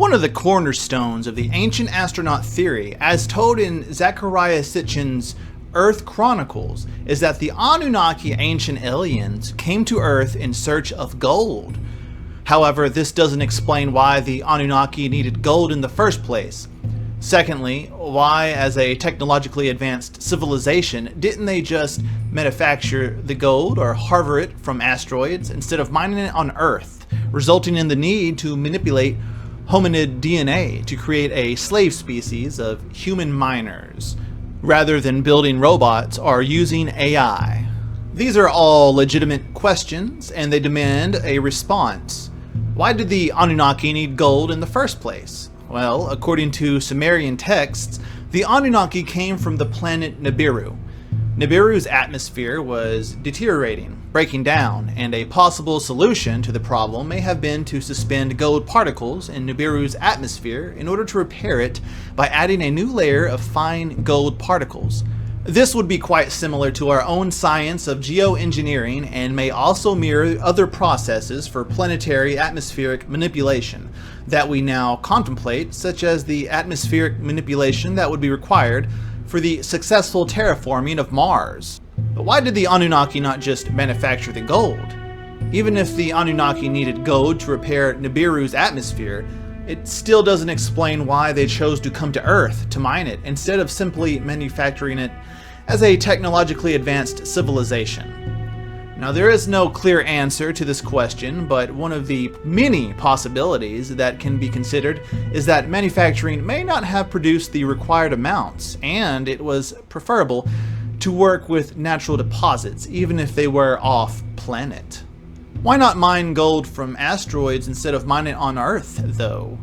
One of the cornerstones of the ancient astronaut theory, as told in Zecharia Sitchin's Earth Chronicles, is that the Anunnaki ancient aliens came to Earth in search of gold. However, this doesn't explain why the Anunnaki needed gold in the first place. Secondly, why, as a technologically advanced civilization, didn't they just manufacture the gold or harbor it from asteroids instead of mining it on Earth, resulting in the need to manipulate hominid DNA to create a slave species of human miners, rather than building robots or using AI? These are all legitimate questions, and they demand a response. Why did the Anunnaki need gold in the first place? Well, according to Sumerian texts, the Anunnaki came from the planet Nibiru. Nibiru's atmosphere was deteriorating, breaking down, and a possible solution to the problem may have been to suspend gold particles in Nibiru's atmosphere in order to repair it by adding a new layer of fine gold particles. This would be quite similar to our own science of geoengineering and may also mirror other processes for planetary atmospheric manipulation that we now contemplate, such as the atmospheric manipulation that would be required for the successful terraforming of Mars. But why did the Anunnaki not just manufacture the gold? Even if the Anunnaki needed gold to repair Nibiru's atmosphere, it still doesn't explain why they chose to come to Earth to mine it instead of simply manufacturing it as a technologically advanced civilization. Now, there is no clear answer to this question, but one of the many possibilities that can be considered is that manufacturing may not have produced the required amounts, and it was preferable to work with natural deposits, even if they were off-planet. Why not mine gold from asteroids instead of mining it on Earth, though?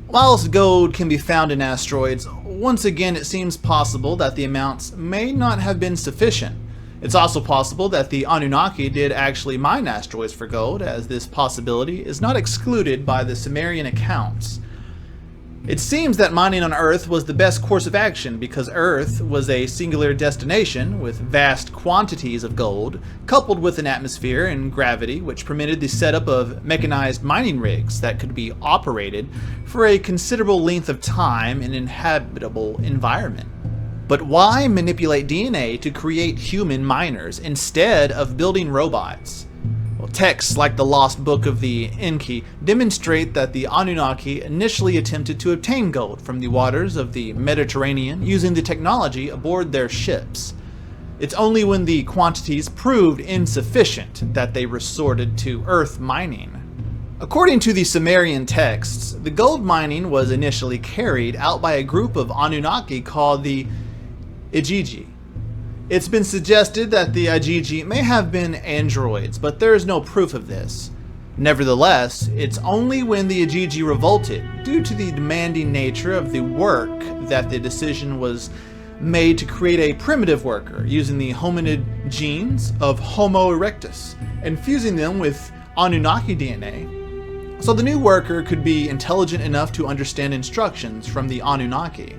Whilst gold can be found in asteroids, once again it seems possible that the amounts may not have been sufficient. It's also possible that the Anunnaki did actually mine asteroids for gold, as this possibility is not excluded by the Sumerian accounts. It seems that mining on Earth was the best course of action because Earth was a singular destination with vast quantities of gold, coupled with an atmosphere and gravity which permitted the setup of mechanized mining rigs that could be operated for a considerable length of time in an inhabitable environment. But why manipulate DNA to create human miners instead of building robots? Well, texts like the Lost Book of the Enki demonstrate that the Anunnaki initially attempted to obtain gold from the waters of the Mediterranean using the technology aboard their ships. It's only when the quantities proved insufficient that they resorted to earth mining. According to the Sumerian texts, the gold mining was initially carried out by a group of Anunnaki called the Igigi. It's been suggested that the Igigi may have been androids, but there is no proof of this. Nevertheless, it's only when the Igigi revolted, due to the demanding nature of the work, that the decision was made to create a primitive worker using the hominid genes of Homo erectus and fusing them with Anunnaki DNA, so the new worker could be intelligent enough to understand instructions from the Anunnaki.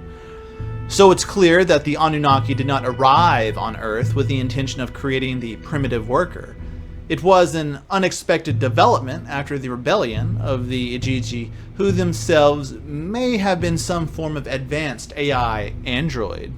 So it's clear that the Anunnaki did not arrive on Earth with the intention of creating the primitive worker. It was an unexpected development after the rebellion of the Igigi, who themselves may have been some form of advanced AI android.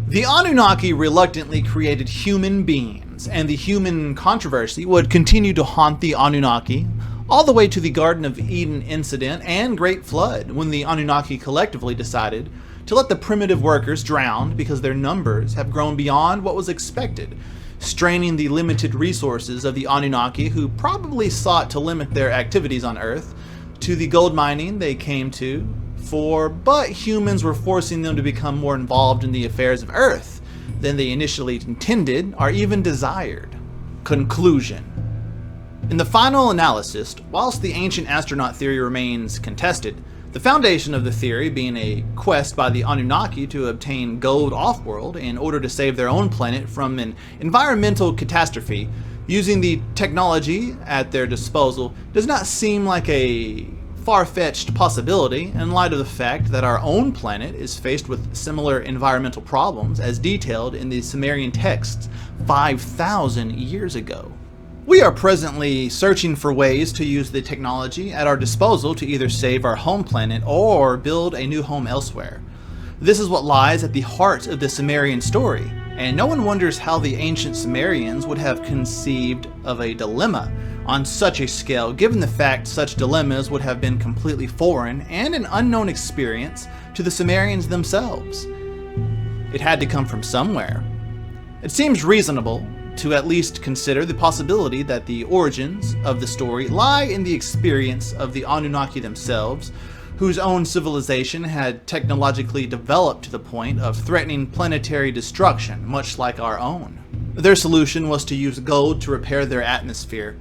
The Anunnaki reluctantly created human beings, and the human controversy would continue to haunt the Anunnaki all the way to the Garden of Eden incident and Great Flood, when the Anunnaki collectively decided to let the primitive workers drown because their numbers have grown beyond what was expected, straining the limited resources of the Anunnaki, who probably sought to limit their activities on Earth to the gold mining they came to for, but humans were forcing them to become more involved in the affairs of Earth than they initially intended or even desired. Conclusion. In the final analysis, whilst the ancient astronaut theory remains contested, the foundation of the theory being a quest by the Anunnaki to obtain gold off-world in order to save their own planet from an environmental catastrophe using the technology at their disposal does not seem like a far-fetched possibility in light of the fact that our own planet is faced with similar environmental problems as detailed in the Sumerian texts 5,000 years ago. We are presently searching for ways to use the technology at our disposal to either save our home planet or build a new home elsewhere. This is what lies at the heart of the Sumerian story, and no one wonders how the ancient Sumerians would have conceived of a dilemma on such a scale, given the fact such dilemmas would have been completely foreign and an unknown experience to the Sumerians themselves. It had to come from somewhere. It seems reasonable to at least consider the possibility that the origins of the story lie in the experience of the Anunnaki themselves, whose own civilization had technologically developed to the point of threatening planetary destruction, much like our own. Their solution was to use gold to repair their atmosphere,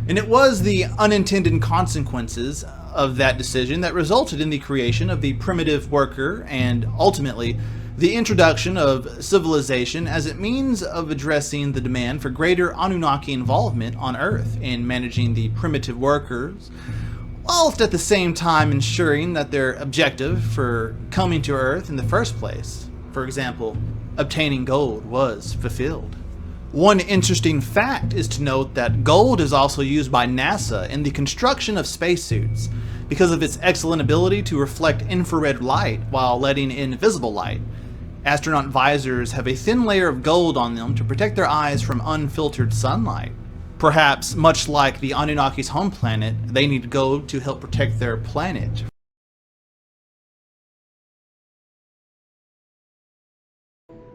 and it was the unintended consequences of that decision that resulted in the creation of the primitive worker and, ultimately, the introduction of civilization as a means of addressing the demand for greater Anunnaki involvement on Earth in managing the primitive workers, whilst at the same time ensuring that their objective for coming to Earth in the first place, for example, obtaining gold, was fulfilled. One interesting fact is to note that gold is also used by NASA in the construction of spacesuits because of its excellent ability to reflect infrared light while letting in visible light. Astronaut visors have a thin layer of gold on them to protect their eyes from unfiltered sunlight. Perhaps, much like the Anunnaki's home planet, they need gold to help protect their planet.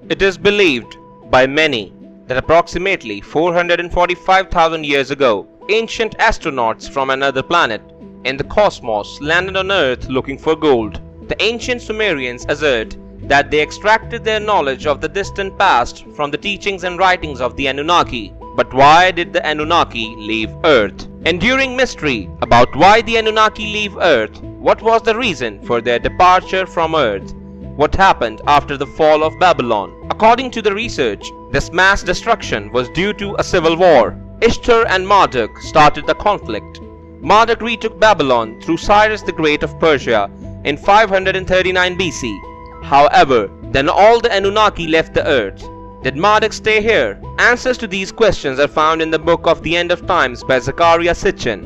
It is believed by many that approximately 445,000 years ago, ancient astronauts from another planet in the cosmos landed on Earth looking for gold. The ancient Sumerians assert that they extracted their knowledge of the distant past from the teachings and writings of the Anunnaki. But why did the Anunnaki leave Earth? Enduring mystery about why the Anunnaki leave Earth. What was the reason for their departure from Earth? What happened after the fall of Babylon? According to the research, this mass destruction was due to a civil war. Ishtar and Marduk started the conflict. Marduk retook Babylon through Cyrus the Great of Persia in 539 BC. However, then all the Anunnaki left the earth. Did Marduk stay here? Answers to these questions are found in the book of the End of Times by Zecharia Sitchin.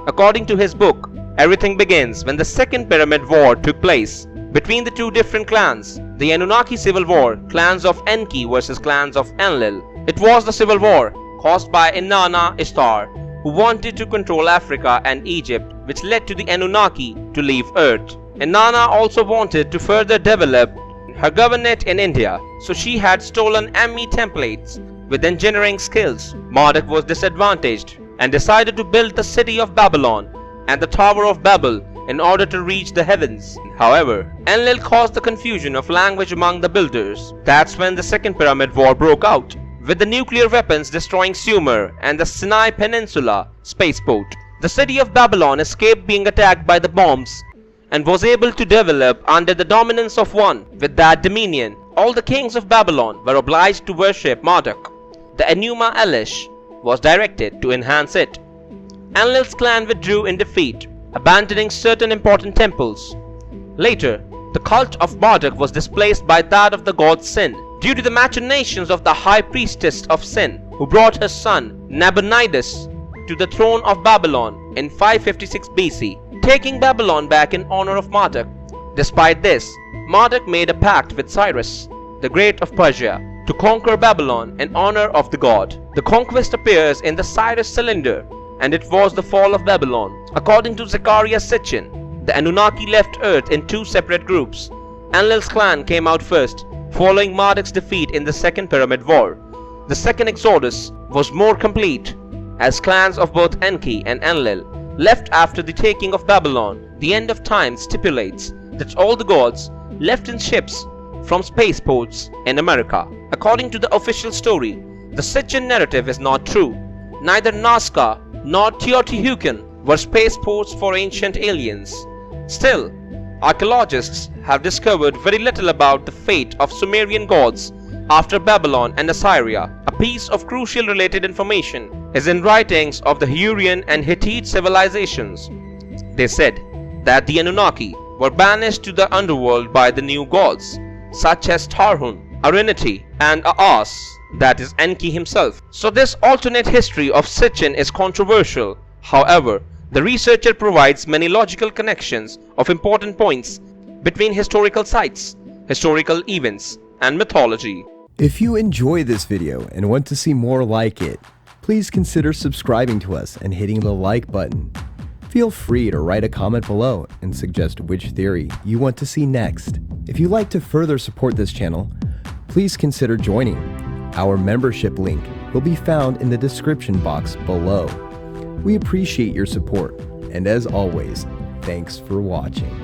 According to his book, everything begins when the Second Pyramid War took place between the two different clans, the Anunnaki Civil War, clans of Enki versus clans of Enlil. It was the civil war caused by Inanna Ishtar, who wanted to control Africa and Egypt, which led to the Anunnaki to leave Earth. Inanna also wanted to further develop her governorate in India, so she had stolen ME templates with engineering skills. Marduk was disadvantaged and decided to build the city of Babylon and the Tower of Babel in order to reach the heavens. However, Enlil caused the confusion of language among the builders. That's when the Second Pyramid War broke out, with the nuclear weapons destroying Sumer and the Sinai Peninsula spaceport. The city of Babylon escaped being attacked by the bombs and was able to develop under the dominance of one. With that dominion, all the kings of Babylon were obliged to worship Marduk. The Enuma Elish was directed to enhance it. Enlil's clan withdrew in defeat, abandoning certain important temples. Later, the cult of Marduk was displaced by that of the god Sin, due to the machinations of the high priestess of Sin, who brought her son Nabonidus to the throne of Babylon in 556 BC, taking Babylon back in honor of Marduk. Despite this, Marduk made a pact with Cyrus, the Great of Persia, to conquer Babylon in honor of the god. The conquest appears in the Cyrus cylinder, and it was the fall of Babylon. According to Zecharia Sitchin, the Anunnaki left Earth in two separate groups. Enlil's clan came out first, following Marduk's defeat in the Second Pyramid War. The second exodus was more complete, as clans of both Enki and Enlil left after the taking of Babylon. The End of Time stipulates that all the gods left in ships from spaceports in America. According to the official story, the Sitchin narrative is not true. Neither Nazca nor Teotihuacan were spaceports for ancient aliens. Still, archaeologists have discovered very little about the fate of Sumerian gods after Babylon and Assyria. A piece of crucial related information is in writings of the Hurrian and Hittite civilizations. They said that the Anunnaki were banished to the underworld by the new gods, such as Tarhun, Ariniti, and Aas. that is Enki himself. So this alternate history of Sitchin is controversial. However, the researcher provides many logical connections of important points between historical sites, historical events, and mythology. If you enjoy this video and want to see more like it, please consider subscribing to us and hitting the like button. Feel free to write a comment below and suggest which theory you want to see next. If you'd like to further support this channel, please consider joining. Our membership link will be found in the description box below. We appreciate your support, and as always, thanks for watching.